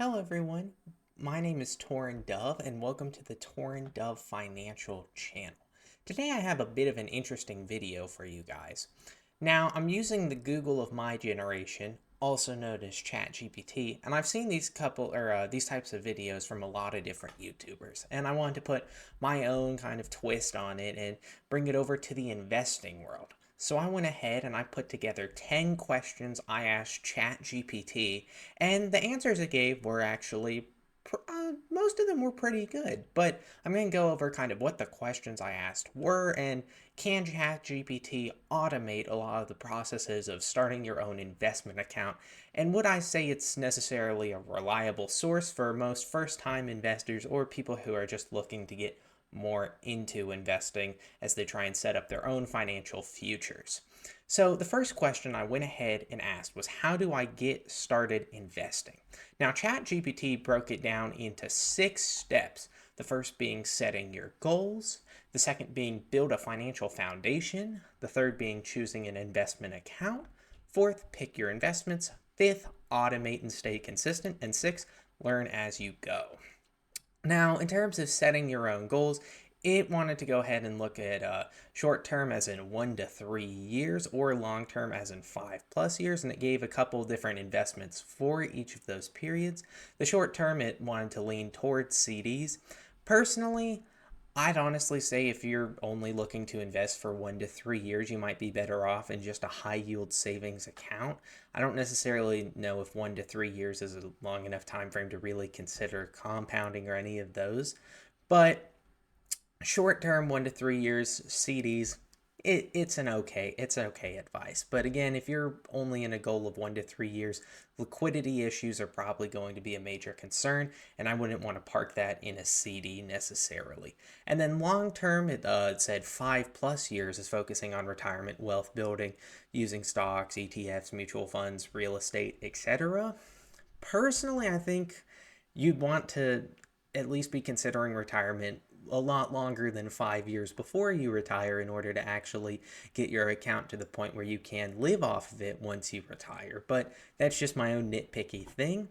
Hello everyone, my name is Torin Dove and welcome to the Torin Dove Financial Channel. Today I have a bit of an interesting video for you guys. Now I'm using the Google of my generation, also known as ChatGPT, and I've seen these types of videos from a lot of different YouTubers, and I wanted to put my own kind of twist on it and bring it over to the investing world. So I went ahead and I put together 10 questions I asked ChatGPT, and the answers it gave were actually, most of them were pretty good. But I'm going to go over kind of what the questions I asked were, and can ChatGPT automate a lot of the processes of starting your own investment account? And would I say it's necessarily a reliable source for most first time investors or people who are just looking to get more into investing as they try and set up their own financial futures? So, the first question I went ahead and asked was, how do I get started investing? Now, ChatGPT broke it down into 6 steps. The first being setting your goals, the second being build a financial foundation, the third being choosing an investment account, fourth, pick your investments, fifth, automate and stay consistent, and sixth, learn as you go. Now, in terms of setting your own goals, it wanted to go ahead and look at short term as in 1 to 3 years or long term as in 5+ years, and it gave a couple different investments for each of those periods. The short term, it wanted to lean towards CDs. Personally, I'd honestly say if you're only looking to invest for 1 to 3 years, you might be better off in just a high yield savings account. I don't necessarily know if 1 to 3 years is a long enough time frame to really consider compounding or any of those. But short term, 1 to 3 years, CDs, it's okay advice. But again, if you're only in a goal of 1 to 3 years, liquidity issues are probably going to be a major concern, and I wouldn't want to park that in a CD necessarily. And then long term, it said 5+ years is focusing on retirement wealth building using stocks, ETFs, mutual funds, real estate, etc. Personally, I think you'd want to at least be considering retirement a lot longer than 5 years before you retire in order to actually get your account to the point where you can live off of it once you retire. But that's just my own nitpicky thing.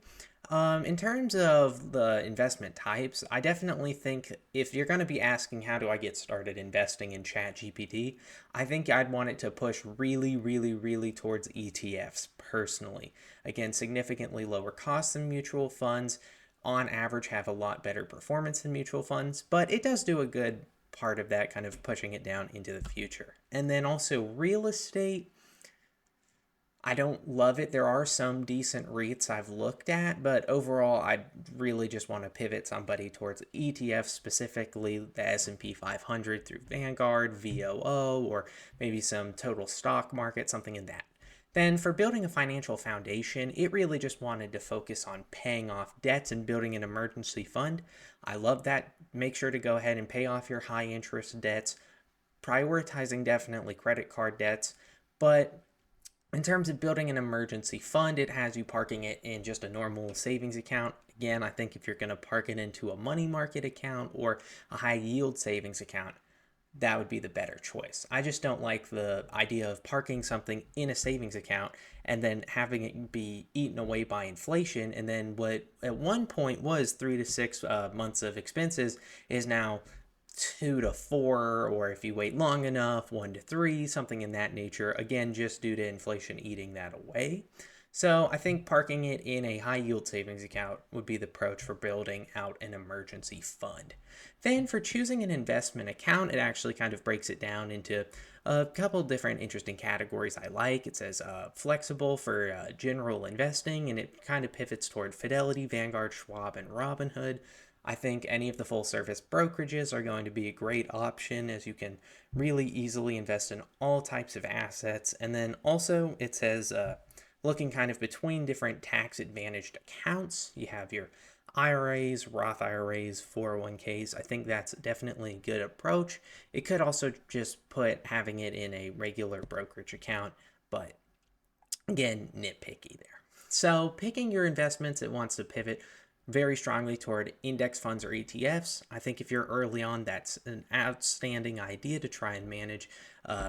In terms of the investment types, I definitely think if you're going to be asking how do I get started investing in ChatGPT, I think I'd want it to push really, really, really towards ETFs personally. Again, significantly lower costs than mutual funds, on average have a lot better performance than mutual funds, but it does do a good part of that, kind of pushing it down into the future. And then also real estate, I don't love it. There are some decent REITs I've looked at, but overall, I really just want to pivot somebody towards ETFs, specifically the S&P 500 through Vanguard, VOO, or maybe some total stock market, something in that. Then for building a financial foundation, it really just wanted to focus on paying off debts and building an emergency fund. I love that. Make sure to go ahead and pay off your high interest debts, prioritizing definitely credit card debts. But in terms of building an emergency fund, it has you parking it in just a normal savings account. Again, I think if you're going to park it into a money market account or a high yield savings account, that would be the better choice. I just don't like the idea of parking something in a savings account and then having it be eaten away by inflation. And then what at one point was 3 to 6 months of expenses is now 2 to 4, or if you wait long enough, 1 to 3, something in that nature. Again, just due to inflation eating that away. So I think parking it in a high yield savings account would be the approach for building out an emergency fund. Then for choosing an investment account, it actually kind of breaks it down into a couple different interesting categories I like. It says flexible for general investing, and it kind of pivots toward Fidelity, Vanguard, Schwab, and Robinhood. I think any of the full service brokerages are going to be a great option, as you can really easily invest in all types of assets. And then also it says looking kind of between different tax advantaged accounts. You have your IRAs, Roth IRAs, 401ks. I think that's definitely a good approach. It could also just put having it in a regular brokerage account, but again, nitpicky there. So picking your investments, it wants to pivot very strongly toward index funds or ETFs. I think if you're early on, that's an outstanding idea to try and manage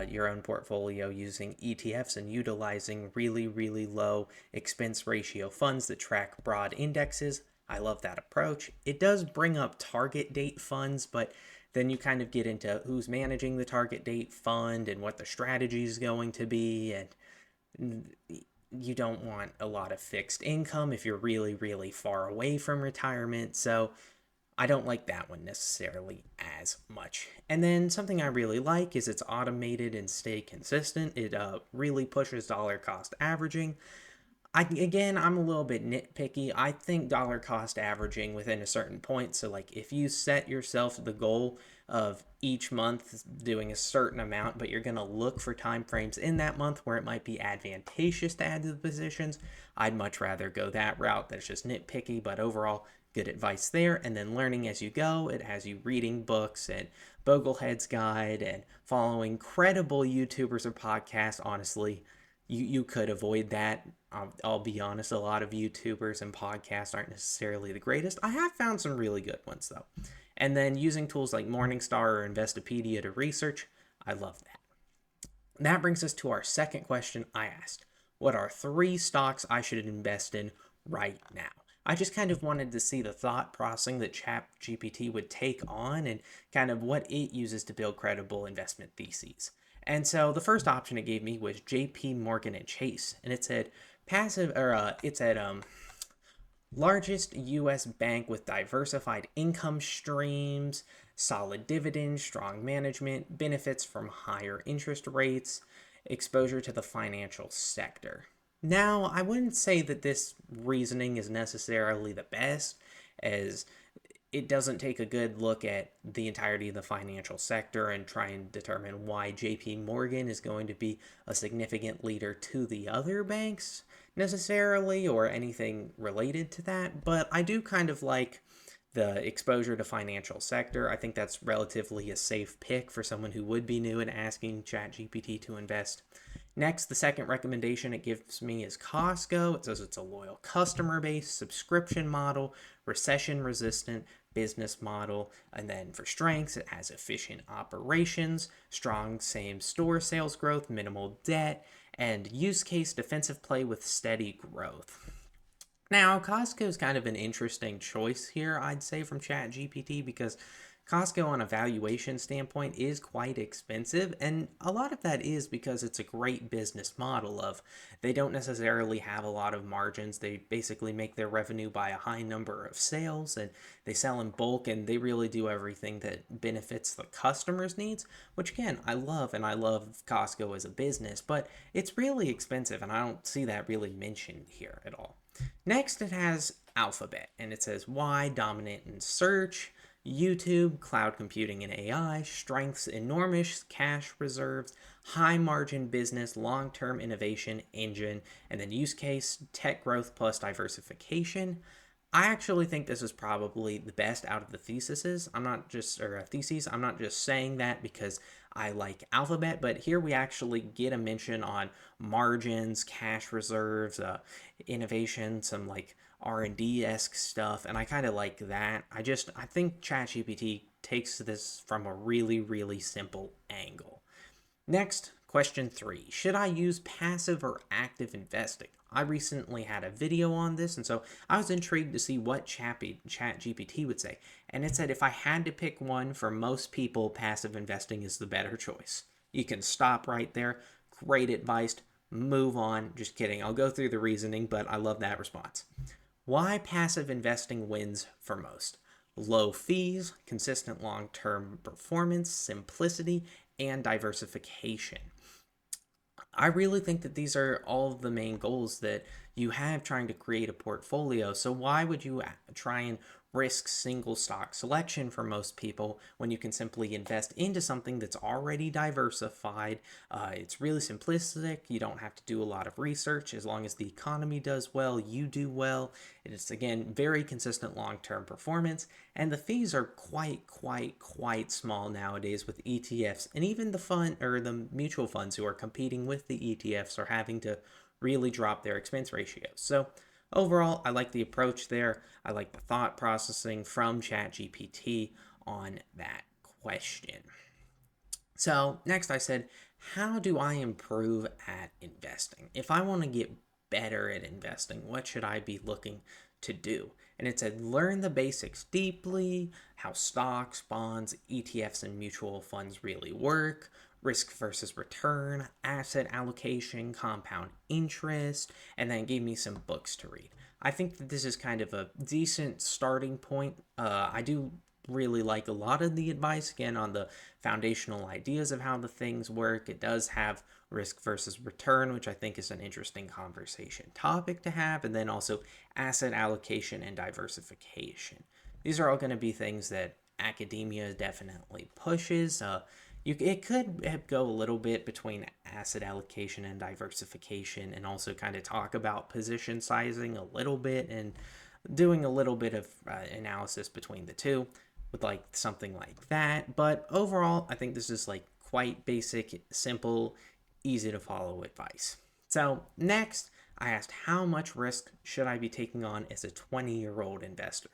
your own portfolio using ETFs and utilizing really, really low expense ratio funds that track broad indexes. I love that approach. It does bring up target date funds, but then you kind of get into who's managing the target date fund and what the strategy is going to be. And you don't want a lot of fixed income if you're really, really far away from retirement. So I don't like that one necessarily as much. And then something I really like is it's automated and stay consistent. It really pushes dollar cost averaging. I'm a little bit nitpicky. I think dollar cost averaging within a certain point. So like if you set yourself the goal of each month doing a certain amount, but you're going to look for time frames in that month where it might be advantageous to add to the positions, I'd much rather go that route. That's just nitpicky, but overall good advice there. And then learning as you go, it has you reading books and Boglehead's Guide and following credible YouTubers or podcasts. Honestly, you could avoid that. I'll be honest, a lot of YouTubers and podcasts aren't necessarily the greatest. I have found some really good ones though. And then using tools like Morningstar or Investopedia to research, I love that. That brings us to our second question I asked. What are 3 stocks I should invest in right now? I just kind of wanted to see the thought processing that ChatGPT would take on and kind of what it uses to build credible investment theses. And so the first option it gave me was JP Morgan and Chase, and it said it said largest US bank with diversified income streams, solid dividends, strong management, benefits from higher interest rates, exposure to the financial sector. Now, I wouldn't say that this reasoning is necessarily the best, as it doesn't take a good look at the entirety of the financial sector and try and determine why JP Morgan is going to be a significant leader to the other banks necessarily or anything related to that. But I do kind of like the exposure to financial sector. I think that's relatively a safe pick for someone who would be new and asking ChatGPT to invest. Next, the second recommendation it gives me is Costco. It says it's a loyal customer base, subscription model, recession resistant business model. And then for strengths, it has efficient operations, strong same store sales growth, minimal debt, and use case defensive play with steady growth. Now, Costco is kind of an interesting choice here, I'd say, from ChatGPT because Costco, on a valuation standpoint, is quite expensive, and a lot of that is because it's a great business model of they don't necessarily have a lot of margins. They basically make their revenue by a high number of sales, and they sell in bulk, and they really do everything that benefits the customer's needs, which again, I love, and I love Costco as a business, but it's really expensive, and I don't see that really mentioned here at all. Next, it has Alphabet, and it says why dominant in search, YouTube, cloud computing and AI, strengths enormous cash reserves, high margin business, long-term innovation engine, and then use case tech growth plus diversification. I actually think this is probably the best out of the theses. I'm not just saying that because I like Alphabet, but here we actually get a mention on margins, cash reserves, innovation, some like R&D-esque stuff, and I kind of like that. I think ChatGPT takes this from a really, really simple angle. Next, question 3. Should I use passive or active investing? I recently had a video on this, and so I was intrigued to see what ChatGPT would say. And it said if I had to pick one, for most people, passive investing is the better choice. You can stop right there. Great advice. Move on. Just kidding. I'll go through the reasoning, but I love that response. Why passive investing wins for most? Low fees, consistent long-term performance, simplicity, and diversification. I really think that these are all of the main goals that you have trying to create a portfolio. So why would you try and risk single stock selection for most people when you can simply invest into something that's already diversified? It's really simplistic. You don't have to do a lot of research. As long as the economy does well, you do well. It's, again, very consistent long-term performance. And the fees are quite small nowadays with ETFs. And even the fund or the mutual funds who are competing with the ETFs are having to really drop their expense ratios. So overall, I like the approach there. I like the thought processing from ChatGPT on that question. So next I said, how do I improve at investing? If I want to get better at investing, what should I be looking to do? And it said learn the basics deeply, how stocks, bonds, ETFs, and mutual funds really work, risk versus return, asset allocation, compound interest, and then gave me some books to read. I think that this is kind of a decent starting point. I do really like a lot of the advice again on the foundational ideas of how the things work. It does have risk versus return, which I think is an interesting conversation topic to have, and then also asset allocation and diversification. These are all going to be things that academia definitely pushes. It could go a little bit between asset allocation and diversification, and also kind of talk about position sizing a little bit and doing a little bit of analysis between the two with like something like that. But overall, I think this is like quite basic, simple, easy to follow advice. So, next, I asked how much risk should I be taking on as a 20-year-old investor?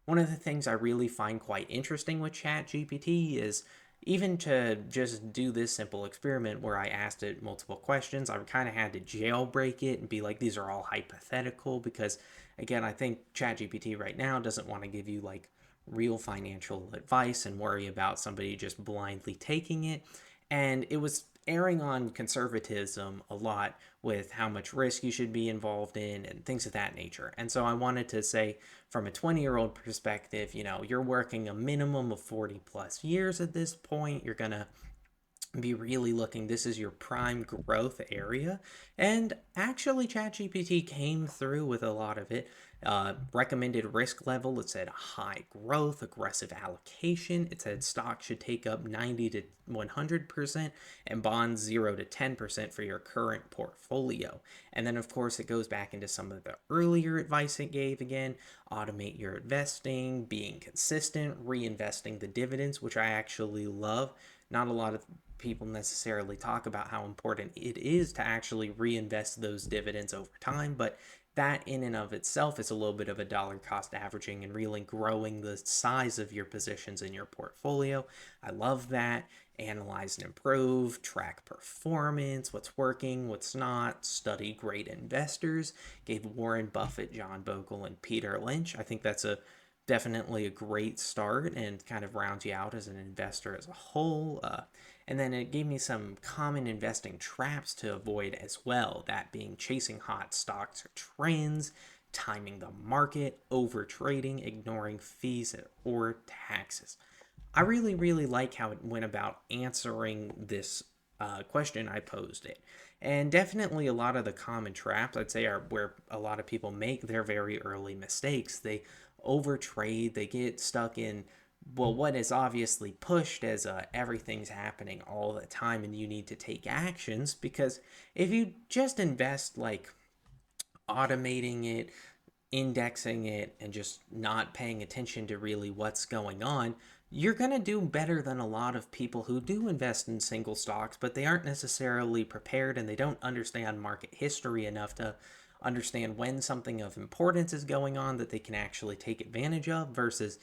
One of the things I really find quite interesting with ChatGPT is even to just do this simple experiment where I asked it multiple questions, I kind of had to jailbreak it and be like, these are all hypothetical because, again, I think ChatGPT right now doesn't want to give you like real financial advice and worry about somebody just blindly taking it. And it was erring on conservatism a lot with how much risk you should be involved in and things of that nature. And so I wanted to say, from a 20-year-old perspective, you're working a minimum of 40 plus years at this point. You're going to be really looking, this is your prime growth area. And actually, ChatGPT came through with a lot of it. Recommended risk level, it said high growth, aggressive allocation. It said stocks should take up 90 to 100% and bonds 0 to 10% for your current portfolio. And then, of course, it goes back into some of the earlier advice it gave again: automate your investing, being consistent, reinvesting the dividends, which I actually love. Not a lot of people necessarily talk about how important it is to actually reinvest those dividends over time, but that in and of itself is a little bit of a dollar cost averaging and really growing the size of your positions in your portfolio. I love that. Analyze and improve, track performance, what's working, what's not, study great investors. Gave Warren Buffett, John Bogle, and Peter Lynch. I think that's definitely a great start and kind of rounds you out as an investor as a whole. And then it gave me some common investing traps to avoid as well, that being chasing hot stocks or trends, timing the market, over trading, ignoring fees or taxes. I really, really like how it went about answering this question I posed it. And definitely a lot of the common traps, I'd say, are where a lot of people make their very early mistakes. They overtrade, they get stuck in, well, what is obviously pushed as everything's happening all the time and you need to take actions. Because if you just invest like automating it, indexing it, and just not paying attention to really what's going on, you're going to do better than a lot of people who do invest in single stocks, but they aren't necessarily prepared and they don't understand market history enough to understand when something of importance is going on that they can actually take advantage of versus,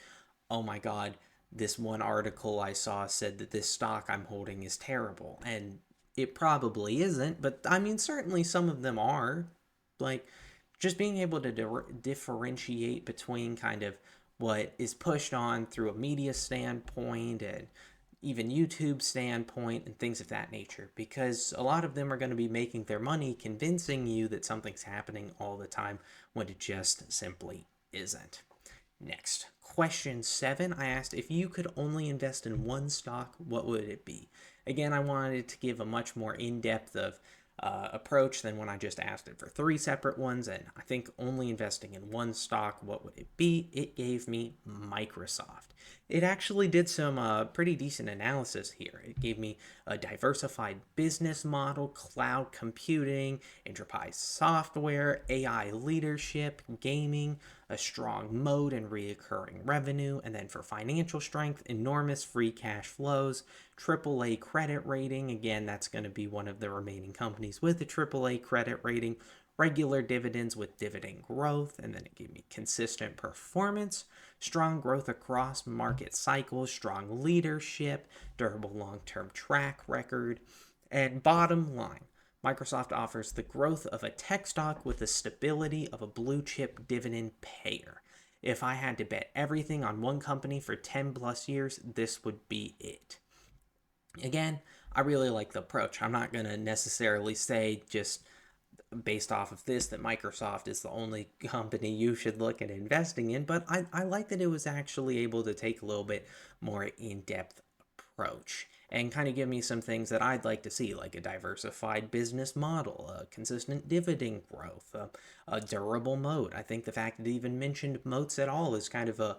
oh my God, this one article I saw said that this stock I'm holding is terrible. And it probably isn't, but I mean, certainly some of them are. Like, just being able to differentiate between kind of what is pushed on through a media standpoint and even YouTube standpoint and things of that nature, because a lot of them are going to be making their money convincing you that something's happening all the time when it just simply isn't. Next, question 7, I asked if you could only invest in one stock, what would it be? Again, I wanted to give a much more in-depth of approach than when I just asked it for 3 separate ones, and I think only investing in one stock, what would it be? It gave me Microsoft. It actually did some pretty decent analysis here. It gave me a diversified business model, cloud computing, enterprise software, AI leadership, gaming, a strong moat and reoccurring revenue, and then for financial strength, enormous free cash flows, AAA credit rating. Again, that's going to be one of the remaining companies with a AAA credit rating, regular dividends with dividend growth, and then it gave me consistent performance, strong growth across market cycles, strong leadership, durable long-term track record, and bottom line, Microsoft offers the growth of a tech stock with the stability of a blue chip dividend payer. if I had to bet everything on one company for 10 plus years, this would be it. Again, I really like the approach. I'm not going to necessarily say just based off of this that Microsoft is the only company you should look at investing in, but I like that it was actually able to take a little bit more in-depth approach and kind of give me some things that I'd like to see, like a diversified business model, a consistent dividend growth, a durable moat. I think the fact that it even mentioned moats at all is kind of a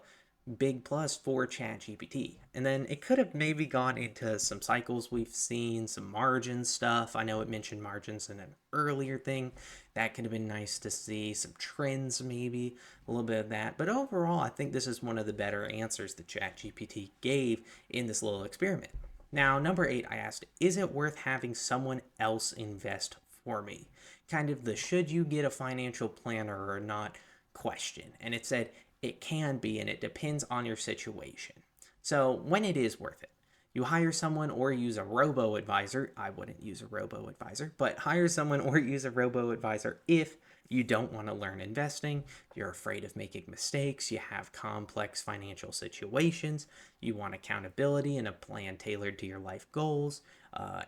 big plus for ChatGPT. And then it could have maybe gone into some cycles we've seen, some margin stuff. I know it mentioned margins in an earlier thing. That could have been nice to see. Some trends, maybe a little bit of that. But overall, I think this is one of the better answers that ChatGPT gave in this little experiment. Now, number 8, I asked, is it worth having someone else invest for me? Kind of the should you get a financial planner or not question. And it said, it can be, and it depends on your situation. So when it is worth it, you hire someone or use a robo advisor. I wouldn't use a robo advisor, but hire someone or use a robo advisor if you don't want to learn investing, you're afraid of making mistakes, you have complex financial situations, you want accountability and a plan tailored to your life goals.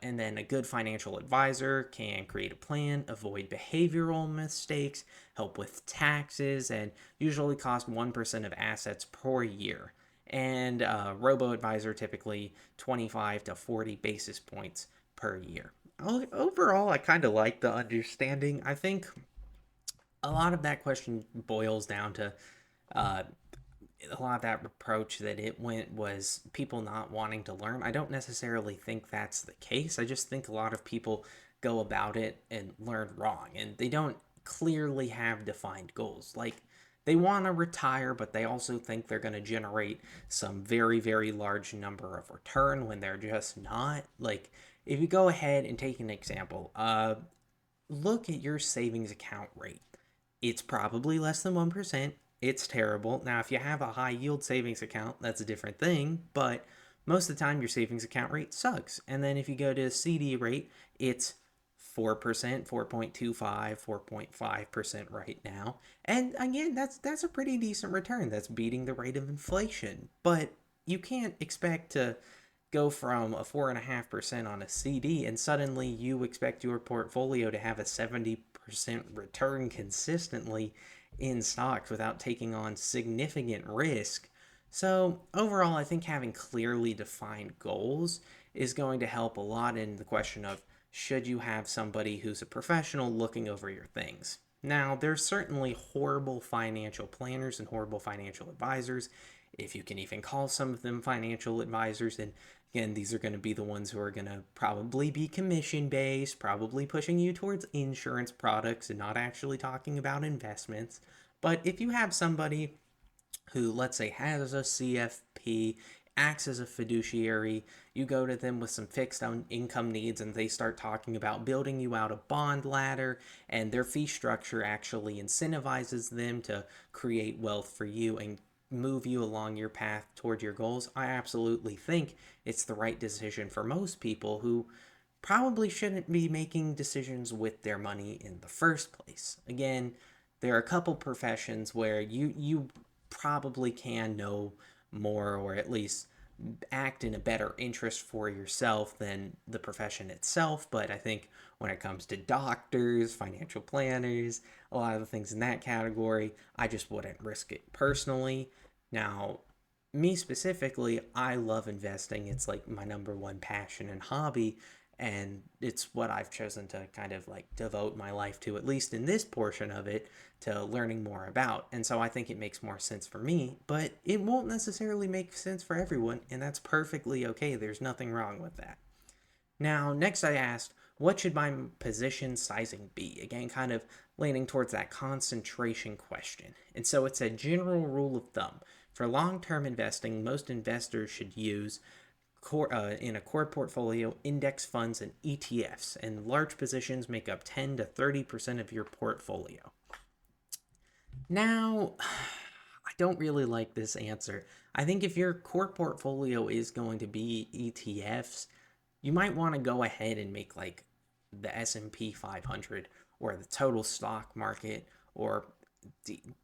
And then a good financial advisor can create a plan, avoid behavioral mistakes, help with taxes, and usually cost 1% of assets per year. And robo advisor typically 25 to 40 basis points per year. Overall, I kind of like the understanding. I think a lot of that question boils down to uh, a lot of that approach that it went was people not wanting to learn. I don't necessarily think that's the case. I just think a lot of people go about it and learn wrong, and they don't clearly have defined goals. Like, they want to retire, but they also think they're going to generate some very, very large number of return when they're just not. Like, if you go ahead and take an example, look at your savings account rate. It's probably less than 1%. It's terrible. Now, if you have a high yield savings account, that's a different thing, but most of the time your savings account rate sucks. And then if you go to a CD rate, it's 4%, 4.25, 4.5% right now. And again, that's a pretty decent return. That's beating the rate of inflation. But you can't expect to go from a 4.5% on a CD and suddenly you expect your portfolio to have a 70% return consistently in stocks without taking on significant risk. So, overall, I think having clearly defined goals is going to help a lot in the question of should you have somebody who's a professional looking over your things. Now, there's certainly horrible financial planners and horrible financial advisors, if you can even call some of them financial advisors. And again, these are going to be the ones who are going to probably be commission based, probably pushing you towards insurance products and not actually talking about investments. But if you have somebody who, let's say, has a CFP, acts as a fiduciary, you go to them with some fixed income needs and they start talking about building you out a bond ladder, and their fee structure actually incentivizes them to create wealth for you and move you along your path toward your goals. I absolutely think it's the right decision for most people who probably shouldn't be making decisions with their money in the first place. Again, there are a couple professions where you probably can know more, or at least act in a better interest for yourself than the profession itself. But I think when it comes to doctors, financial planners, a lot of the things in that category, I just wouldn't risk it personally. Now, me specifically, I love investing. It's like my number one passion and hobby, and it's what I've chosen to kind of like devote my life to, at least in this portion of it, to learning more about. And so I think it makes more sense for me, but it won't necessarily make sense for everyone, and that's perfectly okay. There's nothing wrong with that. Now, next I asked, what should my position sizing be? Again, kind of leaning towards that concentration question. And so it's a general rule of thumb. For long-term investing, most investors should use in a core portfolio, index funds and ETFs, and large positions make up 10 to 30% of your portfolio. Now, I don't really like this answer. I think if your core portfolio is going to be ETFs, you might want to go ahead and make like the S&P 500 or the total stock market, or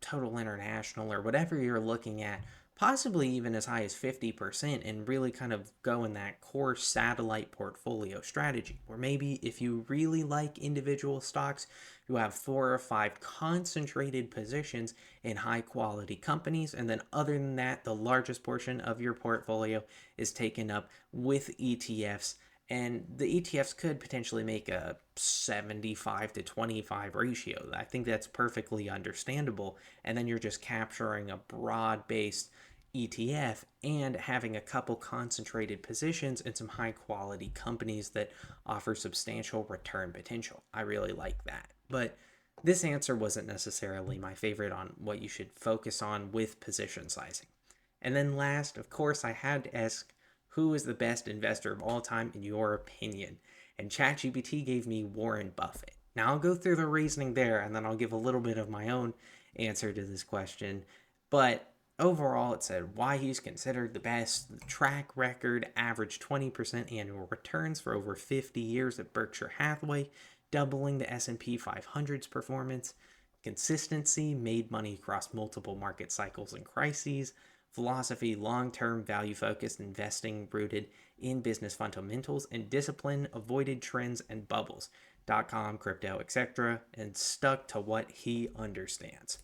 total international or whatever you're looking at, possibly even as high as 50%, and really kind of go in that core satellite portfolio strategy, where maybe if you really like individual stocks, you have 4 or 5 concentrated positions in high quality companies, and then other than that, the largest portion of your portfolio is taken up with ETFs, and the ETFs could potentially make a 75 to 25 ratio. I think that's perfectly understandable. And then you're just capturing a broad based ETF and having a couple concentrated positions in some high quality companies that offer substantial return potential. I really like that. But this answer wasn't necessarily my favorite on what you should focus on with position sizing. And then last, of course, I had to ask, who is the best investor of all time in your opinion? And ChatGPT gave me Warren Buffett. Now I'll go through the reasoning there and then I'll give a little bit of my own answer to this question. But overall, it said why he's considered the best: the track record, average 20% annual returns for over 50 years at Berkshire Hathaway, doubling the S&P 500's performance, consistency, made money across multiple market cycles and crises, philosophy, long-term value-focused investing rooted in business fundamentals, and discipline, avoided trends and bubbles, .com, crypto, etc., and stuck to what he understands.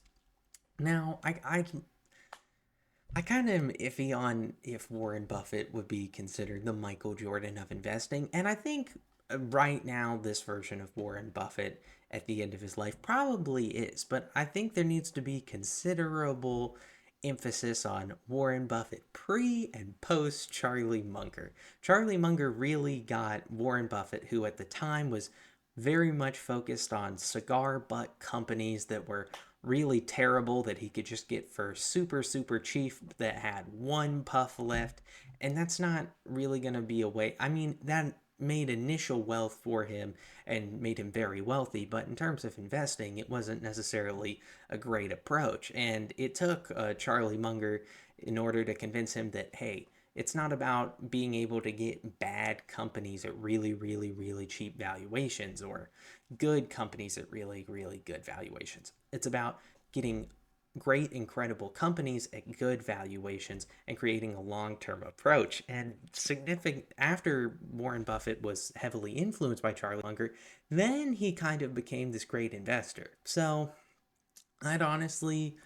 Now, I kind of am iffy on if Warren Buffett would be considered the Michael Jordan of investing, and I think right now this version of Warren Buffett at the end of his life probably is, but I think there needs to be considerable emphasis on Warren Buffett pre and post Charlie Munger. Charlie Munger really got Warren Buffett, who at the time was very much focused on cigar butt companies that were really terrible that he could just get for super, super cheap, that had one puff left. And that's not really going to be a way. I mean, that made initial wealth for him and made him very wealthy, but in terms of investing, it wasn't necessarily a great approach. And it took Charlie Munger in order to convince him that, hey, it's not about being able to get bad companies at really, really, really cheap valuations or good companies at really, really good valuations. It's about getting great, incredible companies at good valuations and creating a long-term approach. And significant after Warren Buffett was heavily influenced by Charlie Munger, then he kind of became this great investor. So I'd honestly,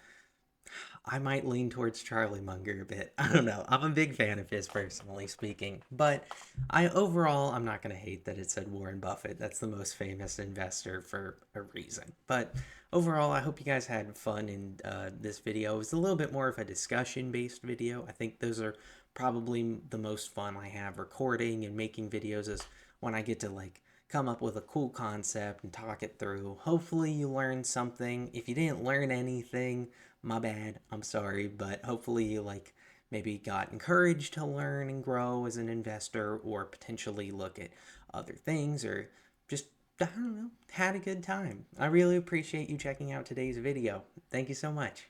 I might lean towards Charlie Munger a bit. I don't know. I'm a big fan of his, personally speaking. But I'm not going to hate that it said Warren Buffett. That's the most famous investor for a reason. But overall, I hope you guys had fun in this video. It was a little bit more of a discussion-based video. I think those are probably the most fun I have recording and making videos, is when I get to come up with a cool concept and talk it through. Hopefully you learned something. If you didn't learn anything, my bad, I'm sorry, but hopefully you maybe got encouraged to learn and grow as an investor, or potentially look at other things, or just, I don't know, had a good time. I really appreciate you checking out today's video. Thank you so much.